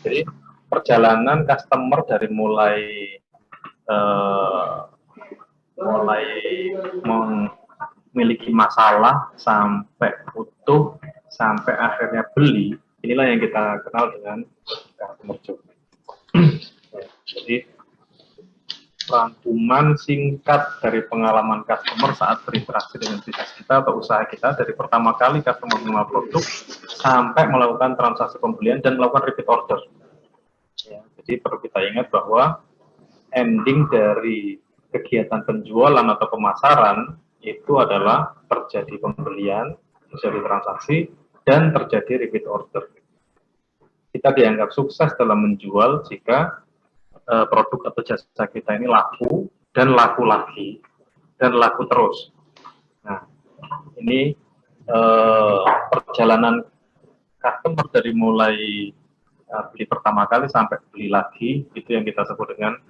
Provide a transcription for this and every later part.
Jadi perjalanan customer dari mulai memiliki masalah sampai utuh sampai akhirnya beli, inilah yang kita kenal dengan customer journey. Jadi rangkuman singkat dari pengalaman customer saat berinteraksi dengan bisnis kita atau usaha kita dari pertama kali customer menerima produk sampai melakukan transaksi pembelian dan melakukan repeat order. Ya, jadi perlu kita ingat bahwa ending dari kegiatan penjualan atau pemasaran itu adalah terjadi pembelian, terjadi transaksi, dan terjadi repeat order. Kita dianggap sukses dalam menjual jika produk atau jasa kita ini laku dan laku lagi dan laku terus. Nah, ini perjalanan customer dari mulai beli pertama kali sampai beli lagi, itu yang kita sebut dengan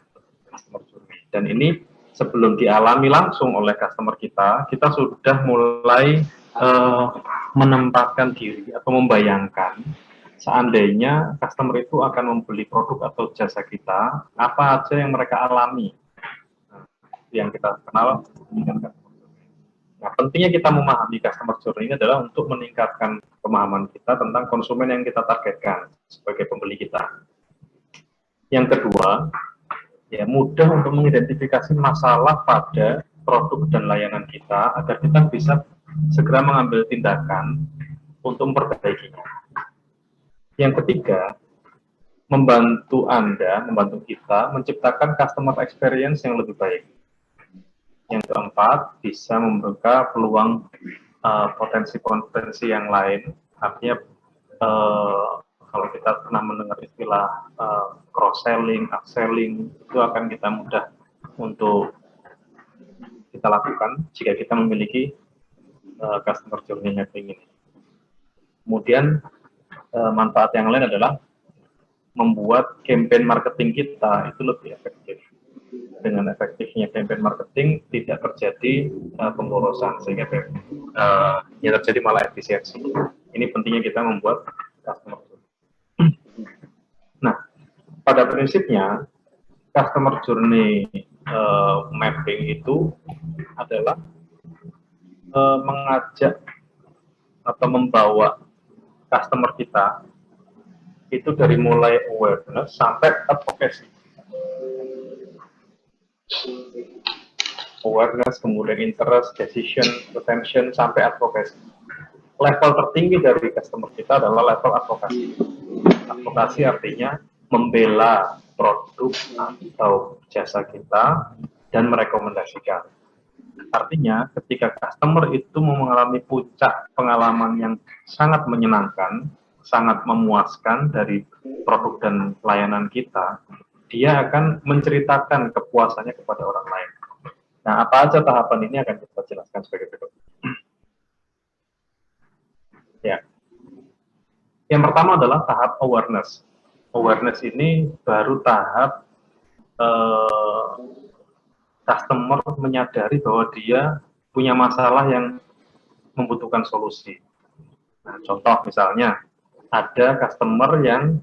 customer journey. Dan ini sebelum dialami langsung oleh customer kita sudah mulai menempatkan diri atau membayangkan seandainya customer itu akan membeli produk atau jasa kita, apa aja yang mereka alami. Nah, yang kita kenal dengan customer journey. Nah, pentingnya kita memahami customer journey ini adalah untuk meningkatkan pemahaman kita tentang konsumen yang kita targetkan sebagai pembeli kita. Yang kedua, ya mudah untuk mengidentifikasi masalah pada produk dan layanan kita agar kita bisa segera mengambil tindakan untuk memperbaikinya. Yang ketiga, membantu kita menciptakan customer experience yang lebih baik. Yang keempat, bisa membuka peluang potensi-potensi yang lain. Artinya, kalau kita pernah mendengar istilah cross-selling, upselling, itu akan kita mudah untuk kita lakukan jika kita memiliki customer journey mapping ini. Kemudian, manfaat yang lain adalah membuat campaign marketing kita itu lebih efektif. Dengan efektifnya campaign marketing tidak terjadi pemborosan sehingga ya terjadi malah efisiensi. Ini pentingnya kita membuat customer journey. Nah, pada prinsipnya customer journey mapping itu adalah mengajak atau membawa customer kita itu dari mulai awareness sampai advocacy. Awareness, kemudian interest, decision, retention, sampai advocacy. Level tertinggi dari customer kita adalah level advokasi. Advokasi artinya membela produk atau jasa kita dan merekomendasikan. Artinya ketika customer itu mengalami puncak pengalaman yang sangat menyenangkan, sangat memuaskan dari produk dan layanan kita, dia akan menceritakan kepuasannya kepada orang lain. Nah, apa aja tahapan ini akan kita jelaskan sebagai berikut. Ya. Yang pertama adalah tahap awareness. Awareness ini baru tahap customer menyadari bahwa dia punya masalah yang membutuhkan solusi. Nah, contoh misalnya, ada customer yang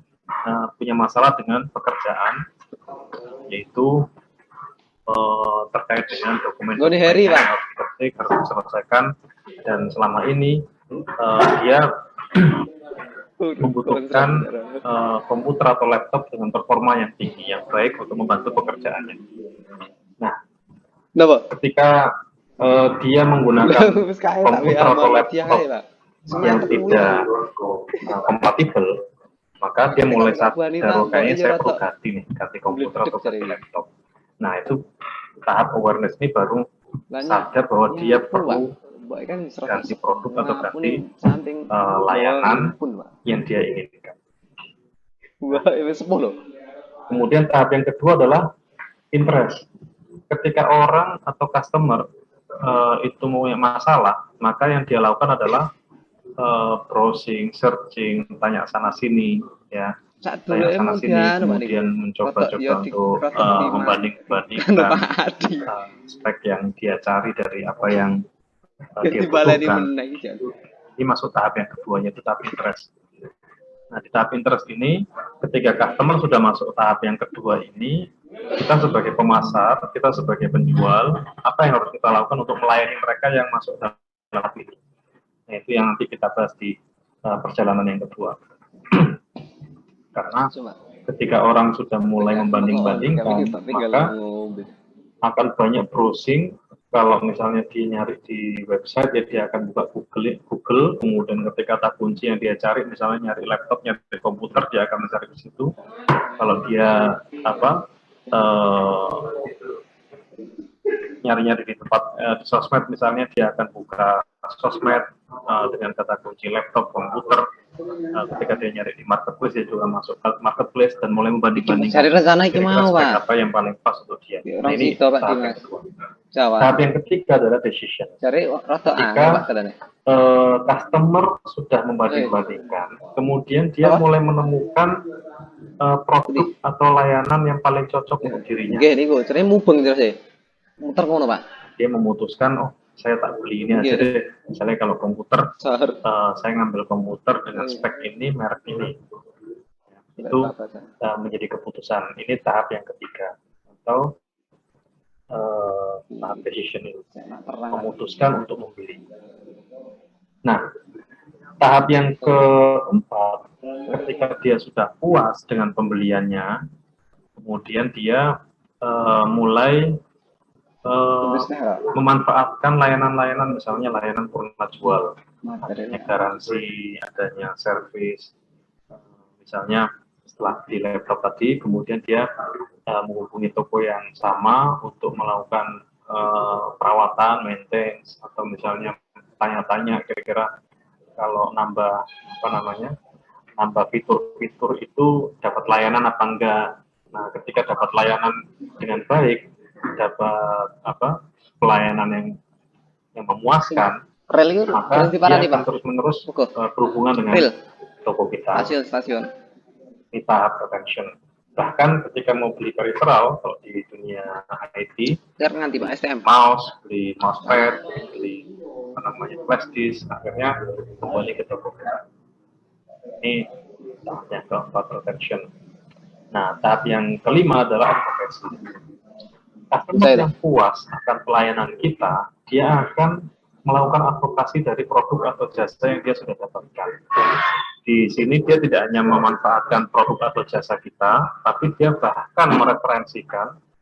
punya masalah dengan pekerjaan, yaitu terkait dengan dokumen yang harus diketik, harus diselesaikan, dan selama ini dia membutuhkan komputer atau laptop dengan performa yang tinggi, yang baik untuk membantu pekerjaannya. Nah, ketika dia menggunakan komputer atau laptop yang tidak kompatibel, maka dia mulai sadar, kayaknya saya perlu ganti komputer atau ganti laptop. Nah, itu tahap awareness ini baru sadar bahwa dia perlu ganti produk atau ganti layanan yang dia inginkan. Kemudian tahap yang kedua adalah interest. Ketika orang atau customer itu punya masalah, maka yang dia lakukan adalah browsing, searching, tanya sana sini, ya. Tanya sana sini, kemudian mencoba-coba untuk membanding-bandingkan spek yang dia cari dari apa yang dia butuhkan. Ini masuk tahap yang keduanya, itu tahap interest. Nah, di tahap interest ini ketika customer sudah masuk tahap yang kedua ini, kita sebagai pemasar, kita sebagai penjual, apa yang harus kita lakukan untuk melayani mereka yang masuk dalam tahap itu? Nah, itu yang nanti kita bahas di perjalanan yang kedua. Karena ketika orang sudah mulai membanding-bandingkan, maka akan banyak browsing. Kalau misalnya dia nyari di website, ya dia akan buka Google, kemudian ketika kata kunci yang dia cari, misalnya nyari laptop, nyari komputer, dia akan mencari di situ. Kalau dia nyari-nyari di tempat di sosmed, misalnya dia akan buka sosmed dengan kata kunci laptop, komputer. Ketika dia nyari di marketplace, dia juga masuk ke marketplace dan mulai membanding-bandingkan cari rencana itu mau, Pak. apa yang paling pas untuk dia. Nah, ini tahap yang kedua. Tahap yang ketiga adalah decision. Ketika customer sudah membanding-bandingkan, kemudian dia mulai menemukan produk atau layanan yang paling cocok untuk dirinya. Nggih niku, carane mubeng terus e. Muter ngono, Pak. Dia memutuskan, oh saya tak beli ini aja deh. Misalnya kalau komputer, saya ngambil komputer dengan spek ini, merek ini. Itu menjadi keputusan. Ini tahap yang ketiga. Atau tahap decision itu. Memutuskan untuk membeli. Nah, tahap yang keempat, ketika dia sudah puas dengan pembeliannya, kemudian dia mulai memanfaatkan layanan-layanan, misalnya layanan purna jual, adanya garansi, adanya servis. Misalnya setelah di laptop tadi, kemudian dia menghubungi toko yang sama untuk melakukan perawatan, maintenance, atau misalnya tanya-tanya kira-kira kalau nambah fitur-fitur itu dapat layanan apa enggak. Nah, ketika dapat layanan dengan baik, dapat pelayanan yang memuaskan, maka dia akan terus-menerus berhubungan dengan toko kita. Stasiun. Ini tahap retention. Bahkan ketika mau beli peripheral, kalau di dunia IT, mouse, beli mousepad, beli flash disk, akhirnya kembali ke toko kita. Ini tahap yang keempat, retention. Nah, tahap yang kelima adalah advocacy. Customer yang puas akan pelayanan kita, dia akan melakukan advokasi dari produk atau jasa yang dia sudah dapatkan. Di sini dia tidak hanya memanfaatkan produk atau jasa kita, tapi dia bahkan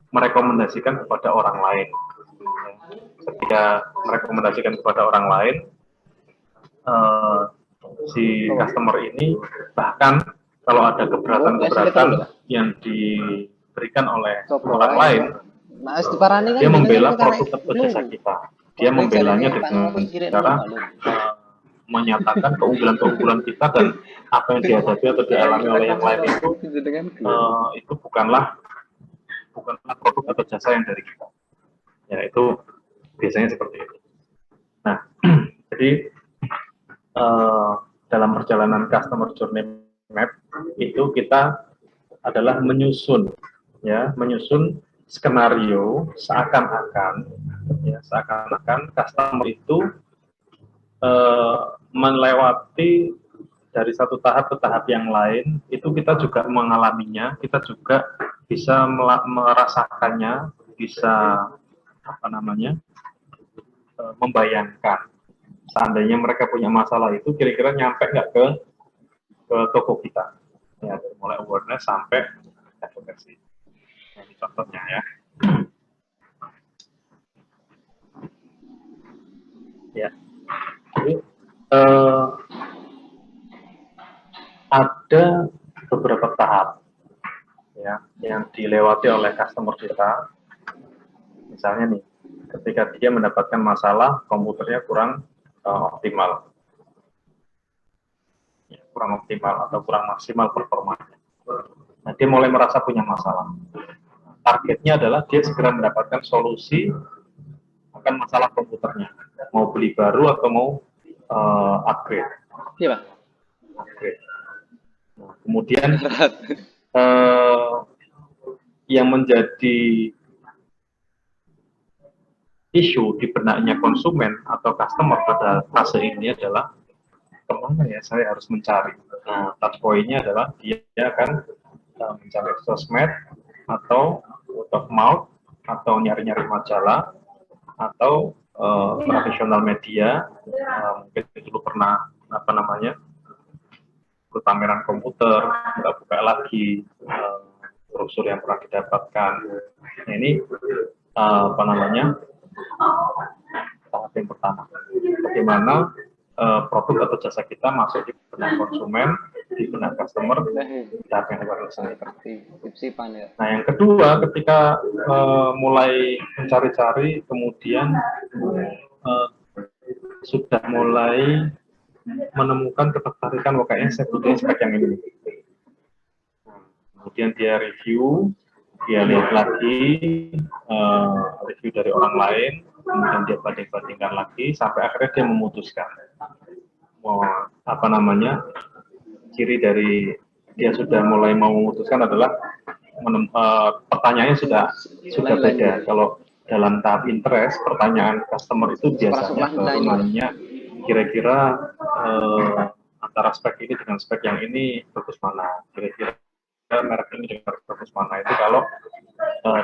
merekomendasikan kepada orang lain. Ketika merekomendasikan kepada orang lain, si customer ini bahkan kalau ada keberatan-keberatan yang diberikan oleh orang lain, dia membela produk atau jasa kita. Dia membelanya dengan cara menyatakan keunggulan-keunggulan kita dan apa yang dihadapi atau dialami oleh yang lain itu bukanlah produk atau jasa yang dari kita. Ya, itu biasanya seperti itu. Nah, jadi dalam perjalanan customer journey map itu kita adalah menyusun skenario seakan-akan customer itu melewati dari satu tahap ke tahap yang lain, itu kita juga mengalaminya, kita juga bisa merasakannya, bisa membayangkan seandainya mereka punya masalah itu kira-kira nyampe nggak ke toko kita, ya, dari mulai awareness sampai advocacy. Ini contohnya ya. Ya, jadi ada beberapa tahap ya yang dilewati oleh customer kita. Misalnya nih, ketika dia mendapatkan masalah komputernya kurang optimal atau kurang maksimal performanya. Nah, dia mulai merasa punya masalah. Targetnya adalah dia segera mendapatkan solusi akan masalah komputernya. Mau beli baru atau mau upgrade. Iya, Pak. Upgrade. Nah, kemudian yang menjadi isu di benaknya konsumen atau customer pada fase ini adalah kemana ya, saya harus mencari. Nah, touch point-nya adalah dia akan mencari sosmed atau word of mouth atau nyari-nyari majalah atau tradisional media. Mungkin dulu pernah ke pameran komputer, buka lagi brosur yang pernah didapatkan. Nah, ini tahap yang pertama. Bagaimana produk atau jasa kita masuk di benak konsumen, di benak customer, tahap yang baru selesai. Nah, yang kedua, ketika mulai mencari-cari, kemudian sudah mulai menemukan ketertarikan, kayaknya saya butuh spek yang ini. Kemudian dia review, dia lihat lagi review dari orang lain, kemudian dia banding-bandingkan lagi, sampai akhirnya dia memutuskan. Ciri dari dia sudah mulai mau memutuskan adalah pertanyaannya sudah beda. Kalau dalam tahap interest, pertanyaan customer itu biasanya nanya kira-kira antara spek ini dengan spek yang ini bagus mana, kira-kira merek ini dengan merek bagus mana, itu kalau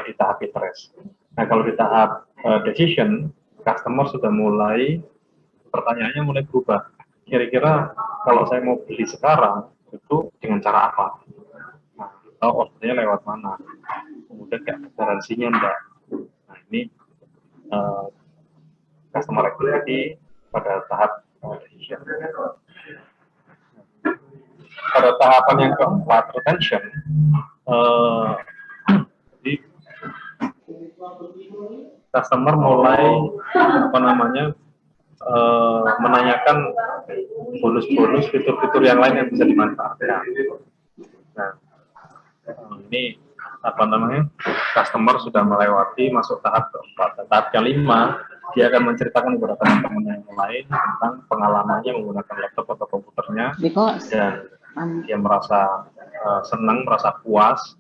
di tahap interest. Nah, kalau di tahap decision, customer sudah mulai, pertanyaannya mulai berubah. Kira-kira kalau saya mau beli sekarang, itu dengan cara apa? Nah, atau ordernya lewat mana? Kemudian kayak garansinya enggak. Nah, ini customer activity pada tahap decision. Pada tahapan yang keempat, retention, jadi customer mulai menanyakan bonus-bonus, fitur-fitur yang lain yang bisa dimanfaatkan. Nah, ini customer sudah melewati masuk tahap keempat. Tahap kelima, dia akan menceritakan kepada teman-teman yang lain tentang pengalamannya menggunakan laptop atau komputernya, dan dia merasa senang, merasa puas,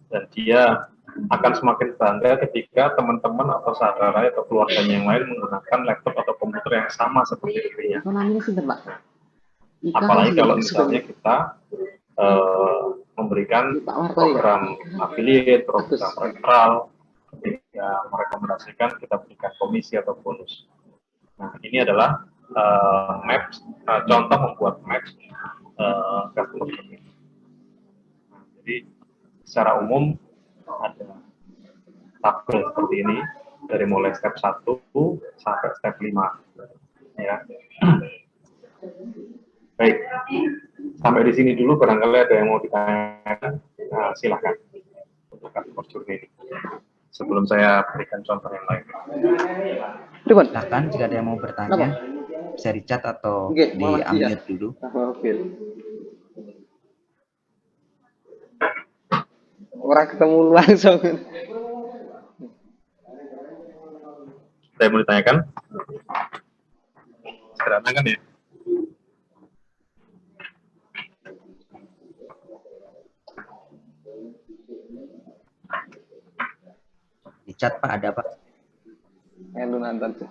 dan dia akan semakin bangga ketika teman-teman atau saudara atau keluarganya yang lain menggunakan laptop atau komputer yang sama seperti dirinya. Apalagi kalau misalnya kita memberikan program affiliate, program referral, ketika merekomendasikan, kita berikan komisi atau bonus. Nah, ini adalah maps, contoh membuat maps customer journey. Nah, jadi secara umum ada tabel seperti ini dari mulai step 1 sampai step 5, ya. Baik, sampai di sini dulu. Barangkali ada yang mau ditanyakan, silahkan untuk customer journey ini sebelum saya berikan contoh yang lain. Silakan jika ada yang mau bertanya, bisa di chat atau di unmute dulu. Orang ketemu langsung. Saya mau ditanyakan? Segera tanyakan ya. Di chat Pak, ada Pak. Lu nonton tuh.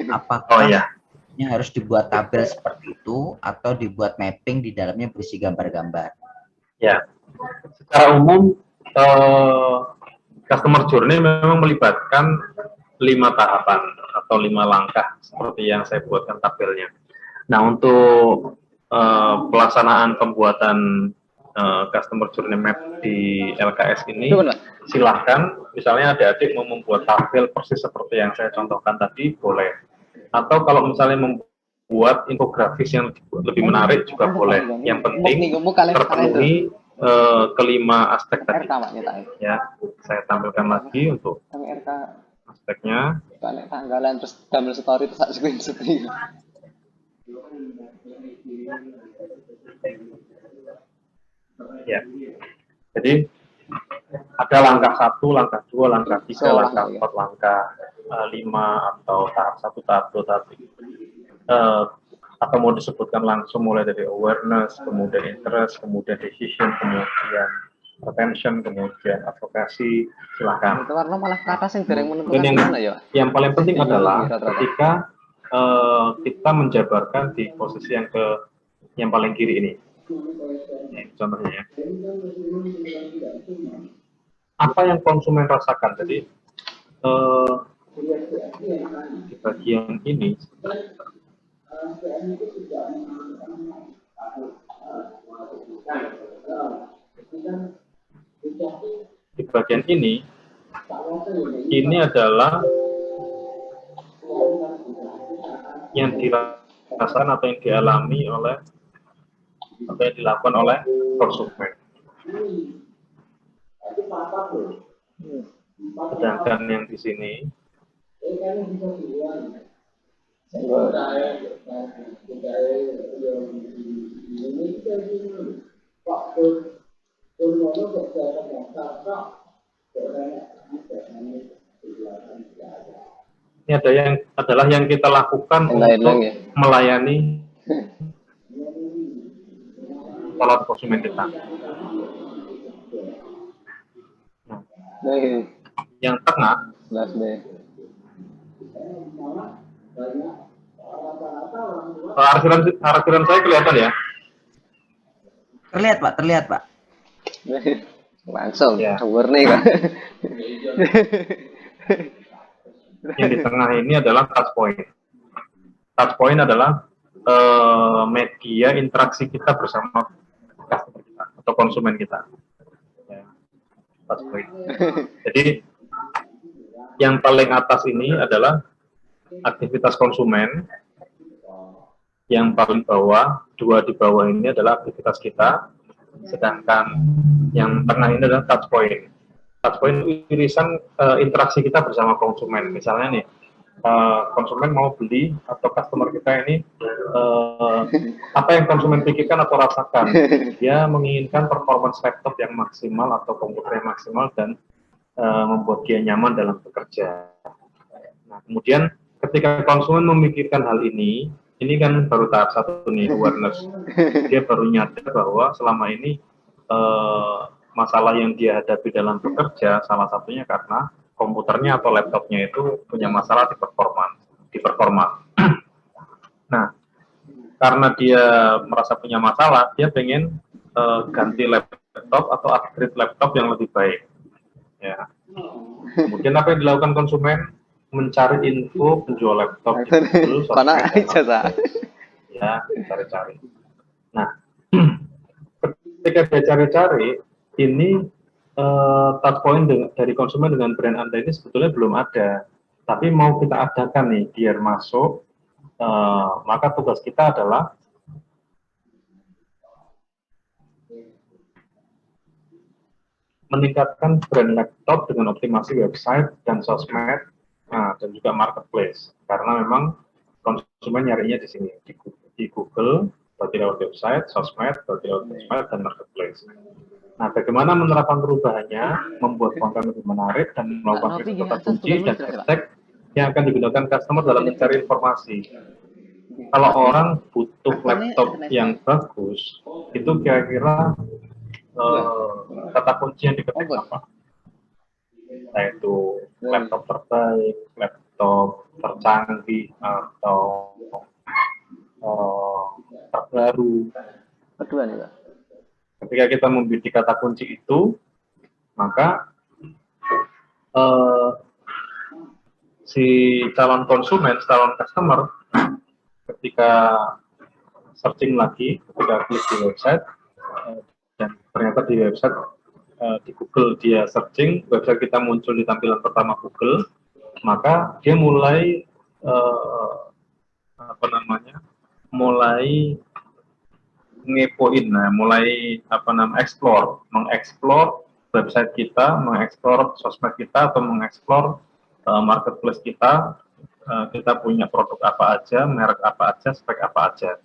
Apakah harus dibuat tabel seperti itu atau dibuat mapping di dalamnya berisi gambar-gambar? Ya, secara umum customer journey memang melibatkan 5 tahapan atau 5 langkah seperti yang saya buatkan tabelnya. Nah, untuk pelaksanaan pembuatan customer journey map di LKS ini, silahkan, misalnya adik-adik mau membuat tabel persis seperti yang saya contohkan tadi, boleh. Atau kalau misalnya membuat infografis yang lebih menarik juga boleh. Yang penting terpenuhi kelima aspek tadi. Ya, saya tampilkan lagi untuk aspeknya. Tanggalan terus gambar story terus screenshot. Ya, jadi ada langkah 1, langkah 2, langkah 3, langkah 4, langkah 5, atau tahap 1, tahap 2, tahap 3. Atau mau disebutkan langsung mulai dari awareness, kemudian interest, kemudian decision, kemudian retention, kemudian advokasi, silakan. Dan yang paling penting adalah ketika kita menjabarkan di posisi yang yang paling kiri ini. Contohnya ya. Apa yang konsumen rasakan? Jadi di bagian ini ini adalah yang dirasakan atau yang dialami oleh atau yang dilakukan oleh konsumen. Sedangkan yang di sini ini adalah yang kita lakukan untuk melayani calon konsumen kita. Yang tengah, arsiran saya kelihatan ya? Terlihat Pak. Langsung, ya. Warni Kak. Yang di tengah ini adalah touch point. Touch point adalah media interaksi kita bersama customer kita atau konsumen kita. Ya. Touch point. Jadi yang paling atas ini adalah aktivitas konsumen, yang paling bawah, dua di bawah ini adalah aktivitas kita, sedangkan yang tengah ini adalah touch point. Touch point irisan interaksi kita bersama konsumen. Misalnya nih, konsumen mau beli atau customer kita ini apa yang konsumen pikirkan atau rasakan? Dia menginginkan performance laptop yang maksimal atau komputer yang maksimal dan membuat dia nyaman dalam bekerja. Nah, kemudian ketika konsumen memikirkan hal ini kan baru tahap satu nih, awareness. Dia baru nyadar bahwa selama ini masalah yang dia hadapi dalam bekerja salah satunya karena komputernya atau laptopnya itu punya masalah di performa. Nah, karena dia merasa punya masalah, dia pengen ganti laptop atau upgrade laptop yang lebih baik. Ya. Kemudian apa yang dilakukan konsumen? Mencari info penjual laptop di Google, ya, cari-cari. Nah, ketika dia cari-cari, ini touch point dari konsumen dengan brand Anda ini sebetulnya belum ada, tapi mau kita adakan nih biar masuk. Maka tugas kita adalah meningkatkan brand laptop dengan optimasi website dan sosmed. Dan juga marketplace, karena memang konsumen nyarinya di sini di Google, berarti lewat website, sosmed, berarti lewat sosmed dan marketplace. Nah, bagaimana menerapkan perubahannya, membuat konten lebih menarik dan melakukan riset kata kunci dan hashtag yang akan digunakan customer dalam mencari informasi. Kalau orang butuh laptop yang bagus, itu kira-kira kata kunci yang diketik apa? Yaitu laptop terbaik, laptop tercanggih, atau terbaru. Kedua nih Pak. Ketika kita membidik kata kunci itu, maka si calon konsumen, calon customer, ketika searching lagi, ketika klik di website, dan ternyata di website di Google dia searching, website kita muncul di tampilan pertama Google, maka dia mulai mulai ngepoin, mulai mengeksplor website kita, mengeksplor sosmed kita atau mengeksplor marketplace kita. Kita punya produk apa aja, merek apa aja, spek apa aja.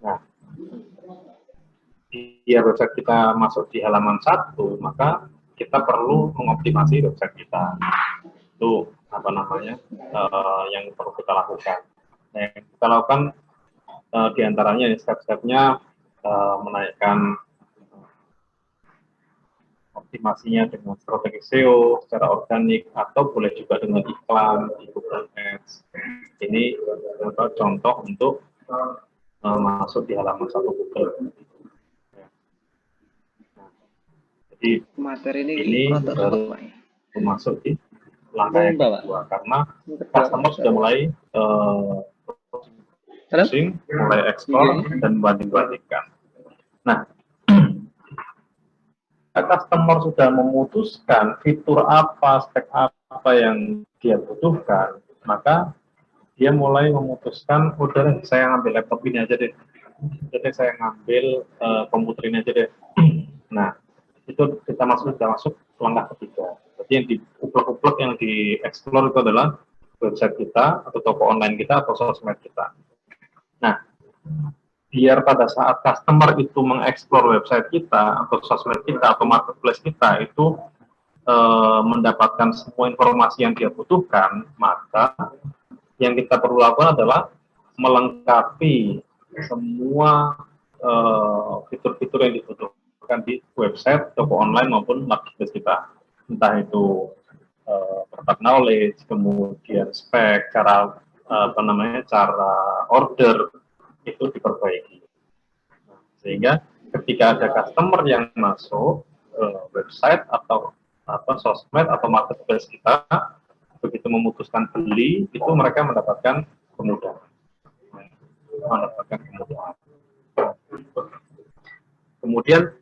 Nah, biar website kita masuk di halaman 1, maka kita perlu mengoptimasi website kita. Itu yang perlu kita lakukan. Nah, yang kita lakukan diantaranya step-stepnya menaikkan optimasinya dengan strategi SEO secara organik atau boleh juga dengan iklan di Google Ads. Ini contoh untuk masuk di halaman satu Google. Jadi Materi ini rontok baru cepet, Pak. masuk di langkah yang Mbak, Pak. kedua karena Kedua, customer Pak. sudah mulai Halo? mulai explore Iya. dan banding-bandingkan. Nah, customer sudah memutuskan fitur apa, spek apa yang dia butuhkan, maka dia mulai memutuskan, udah saya ngambil laptop ini aja deh, jadi saya ngambil komputer ini aja deh. Nah, itu kita sudah masuk langkah ketiga. Jadi yang diuplek-uplek, yang dieksplor itu adalah website kita, atau toko online kita, atau sosmed kita. Nah, biar pada saat customer itu mengeksplor website kita, atau sosmed kita, atau marketplace kita, itu mendapatkan semua informasi yang dia butuhkan, maka yang kita perlu lakukan adalah melengkapi semua fitur-fitur yang dibutuhkan di website, toko online maupun marketplace kita. Entah itu product knowledge, kemudian spek, cara cara order itu diperbaiki. Sehingga ketika ada customer yang masuk website atau sosmed atau marketplace kita, begitu memutuskan beli, itu mereka mendapatkan kemudahan. Kemudian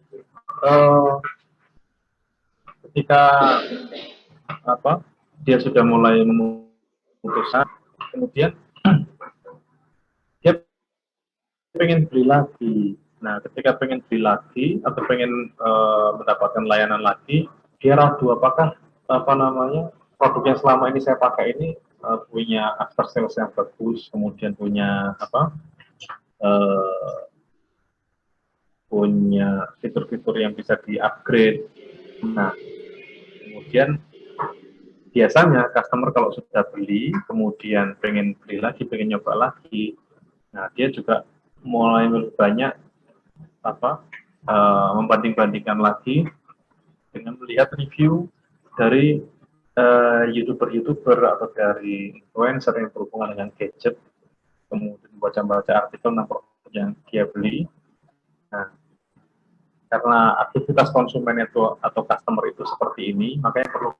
ketika dia sudah mulai memutuskan, kemudian dia pengen beli lagi. Nah, ketika pengen beli lagi atau pengen mendapatkan layanan lagi, dia ragu apakah produk yang selama ini saya pakai ini punya after sales yang bagus, kemudian punya punya fitur-fitur yang bisa di-upgrade. Nah, kemudian biasanya customer kalau sudah beli, kemudian pengen beli lagi, pengen nyoba lagi, nah dia juga mulai lebih banyak membanding-bandingkan lagi dengan melihat review dari YouTuber atau dari influencer yang berhubungan dengan gadget, kemudian baca-baca artikel tentang produk yang dia beli. Nah, karena aktivitas konsumen itu atau customer itu seperti ini, makanya perlu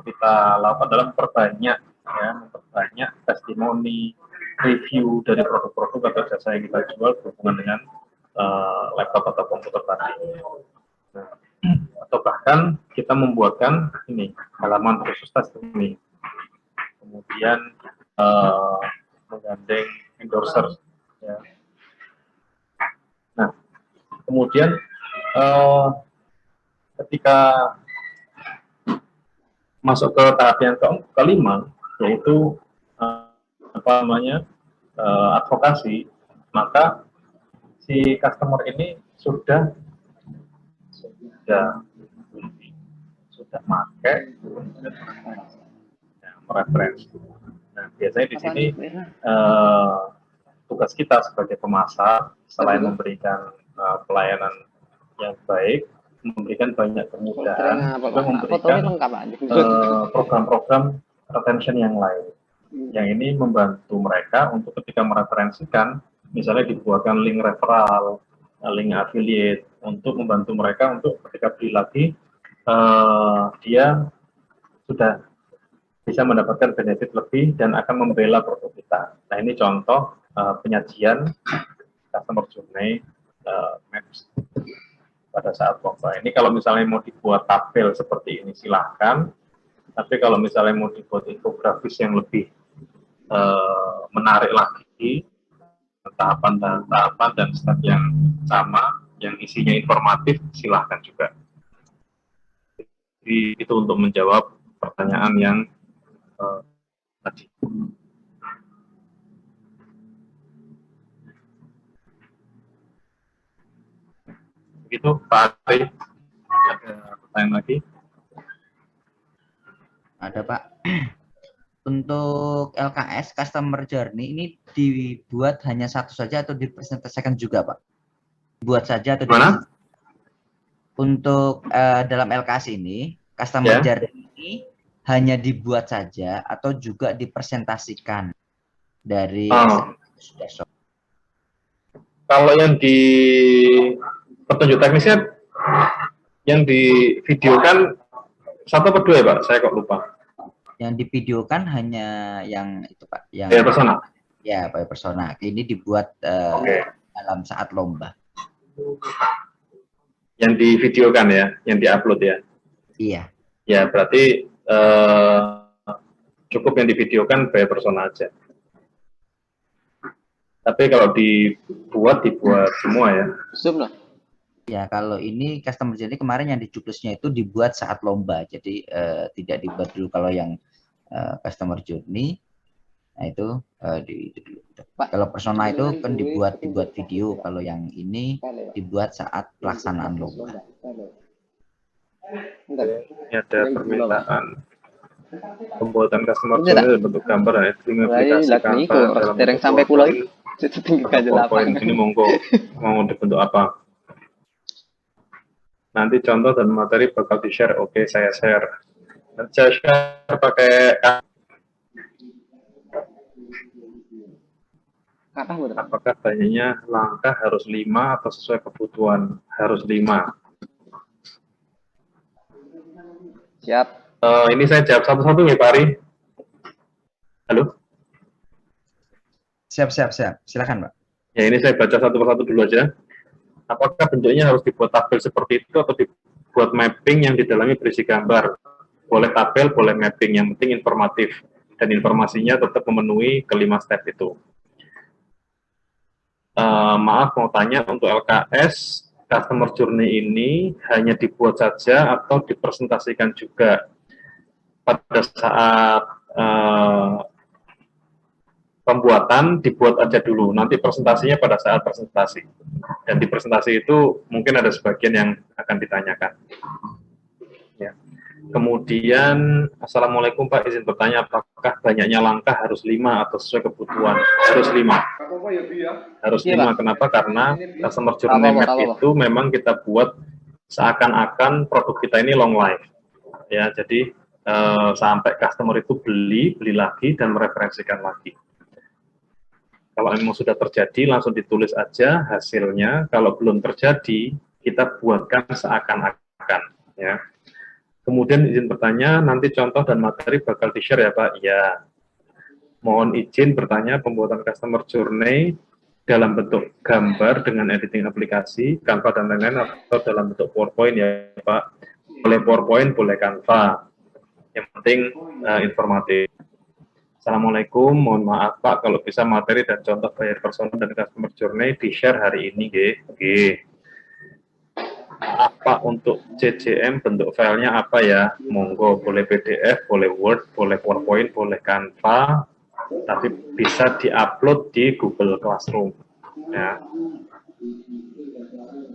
kita lakukan adalah memperbanyak testimoni, review dari produk-produk atau jasa yang kita jual berhubungan dengan laptop atau komputer tadi. Nah, atau bahkan kita membuatkan ini halaman khusus testimoni, kemudian menggandeng endorser. Ya. Nah, kemudian ketika masuk ke tahap yang kelima, yaitu advokasi, maka si customer ini sudah pakai, mereferensi. Nah, biasanya di sini tugas kita sebagai pemasar, selain memberikan pelayanan yang baik, memberikan banyak kemudahan, juga memberikan program-program retention yang lain. Yang ini membantu mereka untuk ketika mereferensikan, misalnya dibuatkan link referral, link affiliate, untuk membantu mereka untuk ketika beli lagi, dia sudah bisa mendapatkan benefit lebih dan akan membela produk kita. Nah, ini contoh penyajian customer journey maps pada saat lomba. Ini kalau misalnya mau dibuat tabel seperti ini silahkan, tapi kalau misalnya mau dibuat infografis yang lebih menarik lagi, tahapan dan step yang sama, yang isinya informatif, silahkan juga. Jadi itu untuk menjawab pertanyaan yang tadi. Begitu, Pak Ari. Ada pertanyaan lagi? Ada, Pak. Untuk LKS Customer Journey ini dibuat hanya satu saja atau dipresentasikan juga, Pak? Buat saja atau gimana? Untuk dalam LKS ini Customer Journey ini hanya dibuat saja atau juga dipresentasikan dari Kalau yang di petunjuk teknisnya, yang di video kan satu atau dua ya Pak? Saya kok lupa. Yang divideokan hanya yang itu Pak, yang Buyer persona. Ya, buyer persona. Ini dibuat dalam saat lomba. Yang divideokan ya, yang diupload ya. Iya. Ya berarti cukup yang divideokan buyer persona aja. Tapi kalau dibuat semua ya. Zoom lah. Ya, kalau ini customer journey kemarin yang di juklusnya itu dibuat saat lomba. Jadi tidak dibuat dulu kalau yang customer journey. Nah, itu kalau persona itu kan dibuat video. Kalau yang ini dibuat saat pelaksanaan lomba. Ini ada permintaan pembuatan customer journey bentuk gambar dan editing aplikasi Canva dalam bentuk sampai pulau PowerPoint. Ini monggo mau dibentuk apa? Nanti contoh dan materi bakal di-share. Oke, saya share. Nanti saya share pakai apakah banyaknya langkah harus 5 atau sesuai kebutuhan harus 5? Siap. Ini saya jawab satu-satu ya Pak Ari. Halo? Siap. Silakan Pak. Ya ini saya baca satu persatu dulu aja. Apakah bentuknya harus dibuat tabel seperti itu atau dibuat mapping yang di dalamnya berisi gambar? Boleh tabel, boleh mapping, yang penting informatif. Dan informasinya tetap memenuhi kelima step itu. Maaf mau tanya, untuk LKS, customer journey ini hanya dibuat saja atau dipresentasikan juga? Pada saat pembuatan dibuat aja dulu, nanti presentasinya pada saat presentasi. Dan di presentasi itu mungkin ada sebagian yang akan ditanyakan. Ya. Kemudian, Assalamualaikum Pak, izin bertanya, apakah banyaknya langkah harus 5 atau sesuai kebutuhan? Harus 5. Harus 5, kenapa? Karena customer journey map itu memang kita buat seakan-akan produk kita ini long life. Ya, jadi sampai customer itu beli lagi dan mereferensikan lagi. Kalau memang sudah terjadi, langsung ditulis aja hasilnya. Kalau belum terjadi, kita buatkan seakan-akan. Ya. Kemudian izin bertanya, nanti contoh dan materi bakal di-share ya Pak? Ya. Mohon izin bertanya, pembuatan customer journey dalam bentuk gambar dengan editing aplikasi, Canva dan lain-lain, atau dalam bentuk PowerPoint ya Pak? Boleh PowerPoint, boleh Canva. Yang penting informatif. Assalamualaikum, mohon maaf Pak, kalau bisa materi dan contoh buyer persona dan customer journey di-share hari ini, G. Apa untuk CJM, bentuk filenya apa ya? Monggo, boleh PDF, boleh Word, boleh PowerPoint, boleh Canva, tapi bisa di-upload di Google Classroom. Ya.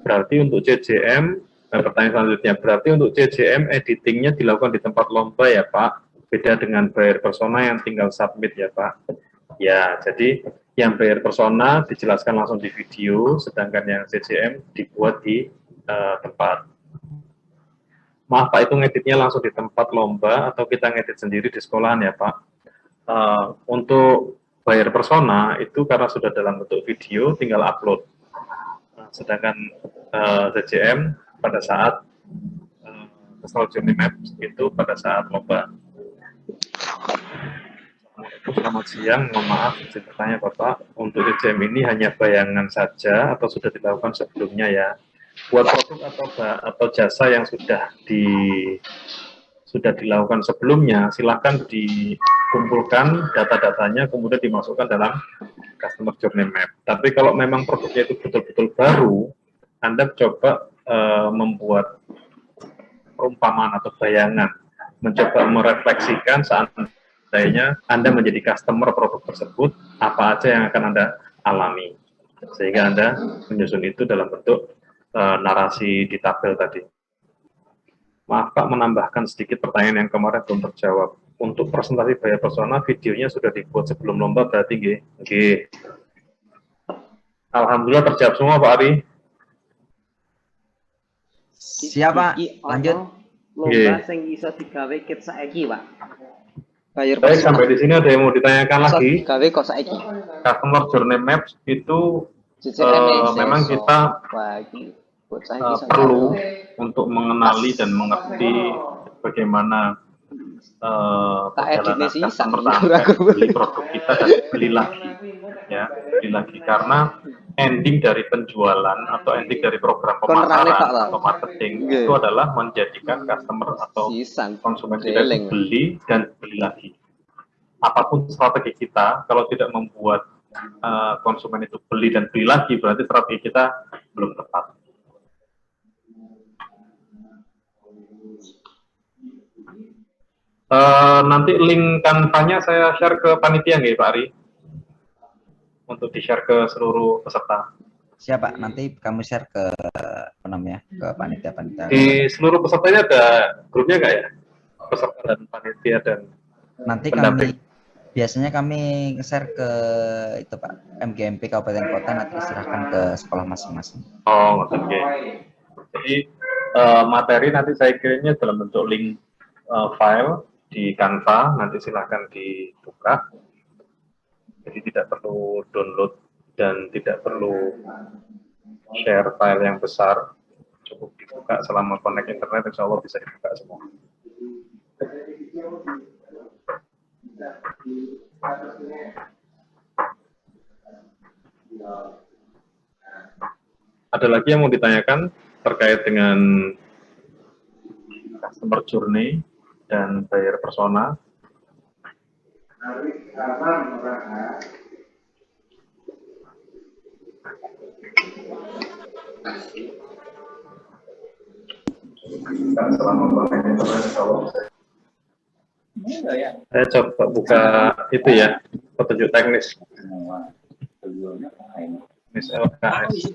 Berarti untuk CJM, pertanyaan selanjutnya, berarti untuk CJM editingnya dilakukan di tempat lomba ya Pak? Beda dengan buyer persona yang tinggal submit ya Pak. Ya, jadi yang buyer persona dijelaskan langsung di video, sedangkan yang CJM dibuat di tempat. Maaf Pak, itu ngeditnya langsung di tempat lomba atau kita ngedit sendiri di sekolahan ya Pak? Untuk buyer persona itu karena sudah dalam bentuk video, tinggal upload. Sedangkan CJM pada saat customer journey map itu pada saat lomba. Selamat siang, mohon maaf, saya bertanya Bapak, untuk CJM ini hanya bayangan saja atau sudah dilakukan sebelumnya ya? Buat produk atau jasa yang sudah dilakukan sebelumnya, silakan dikumpulkan data-datanya, kemudian dimasukkan dalam customer journey map. Tapi kalau memang produknya itu betul-betul baru, Anda coba membuat perumpamaan atau bayangan, mencoba merefleksikan seandainya Anda menjadi customer produk tersebut, apa aja yang akan Anda alami. Sehingga Anda menyusun itu dalam bentuk narasi di tabel tadi. Maaf Pak, menambahkan sedikit pertanyaan yang kemarin belum terjawab. Untuk presentasi buyer persona, videonya sudah dibuat sebelum lomba, berarti G. Alhamdulillah terjawab semua Pak Ari. Siapa? Lanjut. Lomba sing iso digawe kit saiki, Pak. Baik, sampai di sini ada yang mau ditanyakan lagi? Digawe kok saiki. Customer journey maps itu memang kita perlu untuk mengenali dan mengerti bagaimana perjalanan customer sampai beli produk kita dan beli lagi, ya, beli lagi, karena ending dari penjualan atau ending dari program pemasaran atau marketing itu adalah menjadikan customer atau konsumen kita itu beli dan beli lagi. Apapun strategi kita, kalau tidak membuat konsumen itu beli dan beli lagi, berarti strategi kita belum tepat. Nanti link Canva-nya saya share ke panitia nggih, Pak Ari, untuk di-share ke seluruh peserta. Siap, Pak. Nanti kamu share ke apa namanya, ke panitia-panitia. Di seluruh pesertanya ada grupnya nggak ya? Peserta dan panitia dan nanti pendamping. Biasanya kami share ke itu, Pak, MGMP Kabupaten Kota, nanti diserahkan ke sekolah masing-masing. Oh, oke. Jadi materi nanti saya kirimnya dalam bentuk link file di Canva, nanti silahkan dibuka. Jadi tidak perlu download dan tidak perlu share file yang besar, cukup dibuka selama connect internet, insya Allah bisa dibuka semua. Ada lagi yang mau ditanyakan terkait dengan customer journey dan buyer persona? Saya coba buka itu ya, petunjuk teknis. Miss LKS.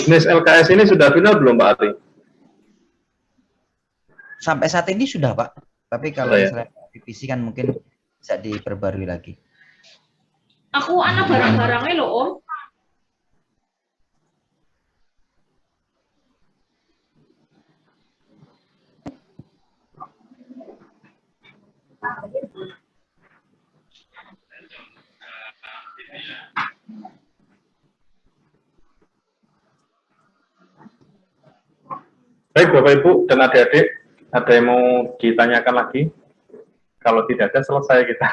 Miss LKS ini sudah final belum, Pak Ati? Sampai saat ini sudah, Pak. Tapi kalau misalnya revisi kan mungkin bisa diperbarui lagi. Aku anak barang-barangnya loh, Om. Baik, Bapak Ibu dan adik-adik, ada yang mau ditanyakan lagi? Kalau tidak ada, selesai kita.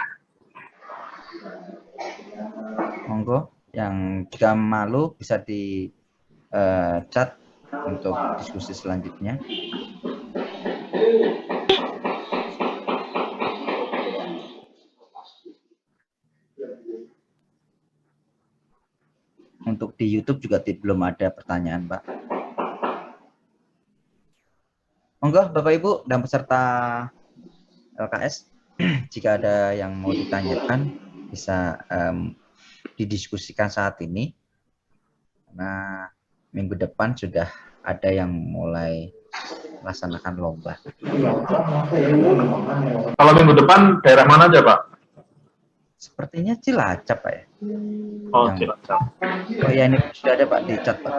Monggo, yang jika malu bisa di chat untuk diskusi selanjutnya. Untuk di YouTube juga belum ada pertanyaan, Pak. Monggo, Bapak Ibu dan peserta LKS, jika ada yang mau ditanyakan bisa didiskusikan saat ini. Karena minggu depan sudah ada yang mulai melaksanakan lomba. Kalau minggu depan daerah mana aja, Pak? Sepertinya Cilacap, Pak ya. Oh, Cilacap. Oh ya, ini sudah ada, Pak, di chat, Pak.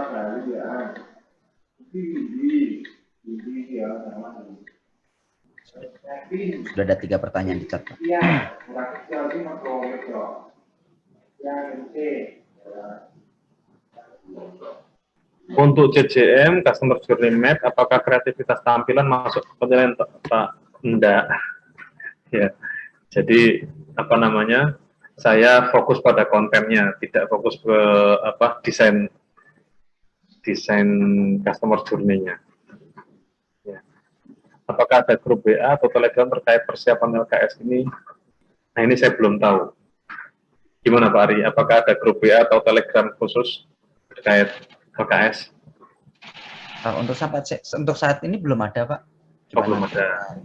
Sudah ada 3 pertanyaan di chat, Pak. Untuk CJM, Customer Journey Map, apakah kreativitas tampilan masuk ke penilaian, Pak? Enggak. Ya. Jadi, apa namanya, saya fokus pada kontennya, tidak fokus ke desain customer journey-nya. Ya. Apakah ada grup WA atau Telegram terkait persiapan LKS ini? Nah, ini saya belum tahu. Gimana, Pak Ari? Apakah ada grup WA atau Telegram khusus terkait LKS? Untuk saat ini belum ada, Pak. Oh, belum ada.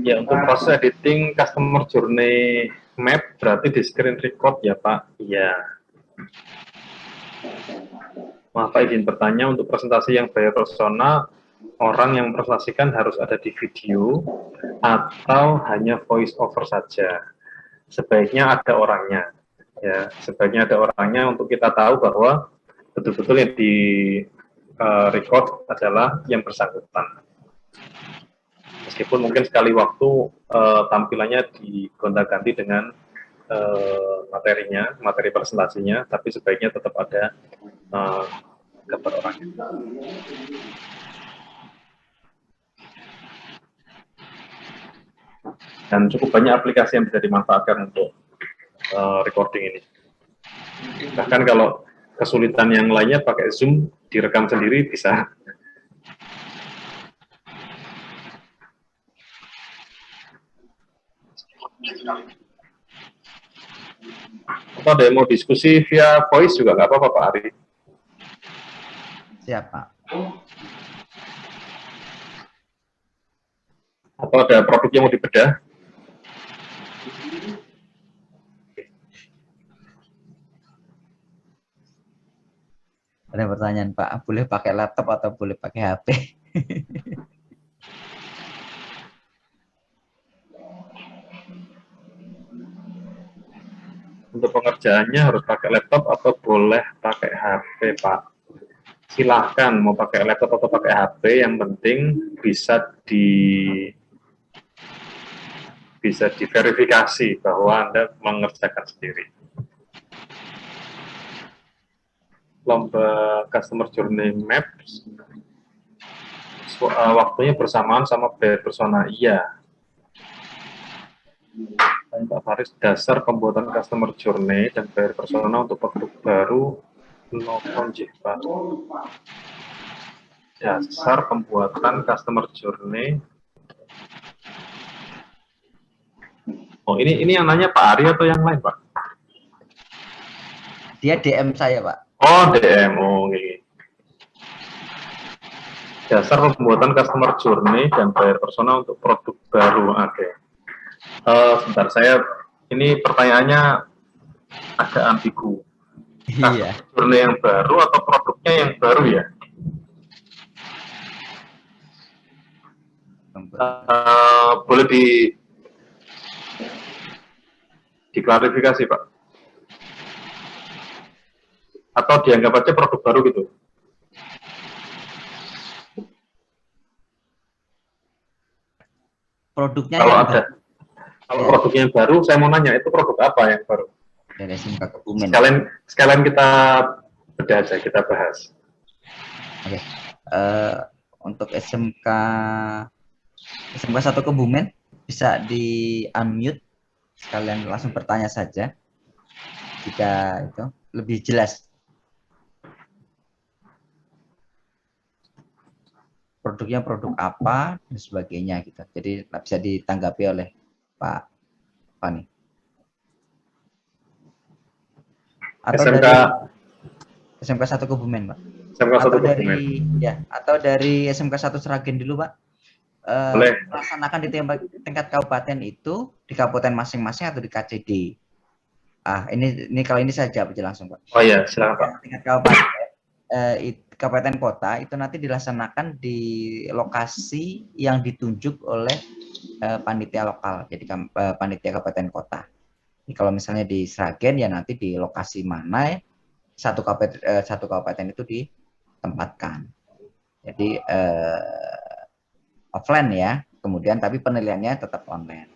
Ya, untuk proses editing customer journey map berarti di screen record ya, Pak? Iya. Maaf, Pak, izin bertanya, untuk presentasi yang buyer persona, orang yang mempresentasikan harus ada di video atau hanya voice over saja? Sebaiknya ada orangnya. Ya, sebaiknya ada orangnya untuk kita tahu bahwa betul-betul yang di record adalah yang bersangkutan. Meskipun mungkin sekali waktu tampilannya digonta-ganti dengan materinya, materi presentasinya, tapi sebaiknya tetap ada gambar orangnya. Dan cukup banyak aplikasi yang bisa dimanfaatkan untuk recording ini. Bahkan kalau kesulitan yang lainnya pakai Zoom, direkam sendiri bisa. Atau ada yang mau diskusi via voice juga nggak apa-apa Pak Ari. Siapa? Atau ada produk yang mau dibedah? Ada pertanyaan Pak, boleh pakai laptop atau boleh pakai HP? Untuk pengerjaannya harus pakai laptop atau boleh pakai HP Pak? Silahkan mau pakai laptop atau pakai HP, yang penting bisa diverifikasi bahwa Anda mengerjakan sendiri. Lomba Customer Journey Maps, waktunya bersamaan sama Buyer Persona, iya. Pak Faris, dasar pembuatan Customer Journey dan Buyer Persona untuk produk baru, Pak. Dasar pembuatan Customer Journey. Oh, ini yang nanya Pak Ari atau yang lain, Pak? Dia DM saya, Pak. Oh, DM. Oh, ini. Dasar pembuatan Customer Journey dan Buyer Persona untuk produk baru. Oke. Sebentar, ini pertanyaannya agak ambigu. Iya. Customer Journey yang baru atau produknya yang baru ya? Boleh diklarifikasi, Pak? Atau dianggap aja produk baru gitu? Produknya kalau yang ada, baru. Kalau Ya. produknya yang baru, saya mau nanya, itu produk apa yang baru? Dari SMK Kebumen. Sekalian kita bedah aja, kita bahas. Oke. Untuk SMK 1 Kebumen bisa di unmute, sekalian langsung bertanya saja jika itu lebih jelas. Produknya produk apa dan sebagainya gitu. Jadi bisa ditanggapi oleh Pak Fani. Atau SMK, dari SMK 1 Kebumen, Pak. SMK 1 Atau Kebumen. dari atau dari SMK 1 Sragen dulu, Pak. Boleh. Melaksanakan di tingkat kabupaten itu di kabupaten masing-masing atau di KCD. Ini kalau ini saya jawab aja langsung, Pak. Oh iya, silakan Pak. Tingkat kabupaten kota itu nanti dilaksanakan di lokasi yang ditunjuk oleh panitia lokal, jadi panitia kabupaten kota. Jadi kalau misalnya di Sragen ya nanti di lokasi mana satu kabupaten itu ditempatkan. Jadi offline ya, kemudian tapi penilaiannya tetap online.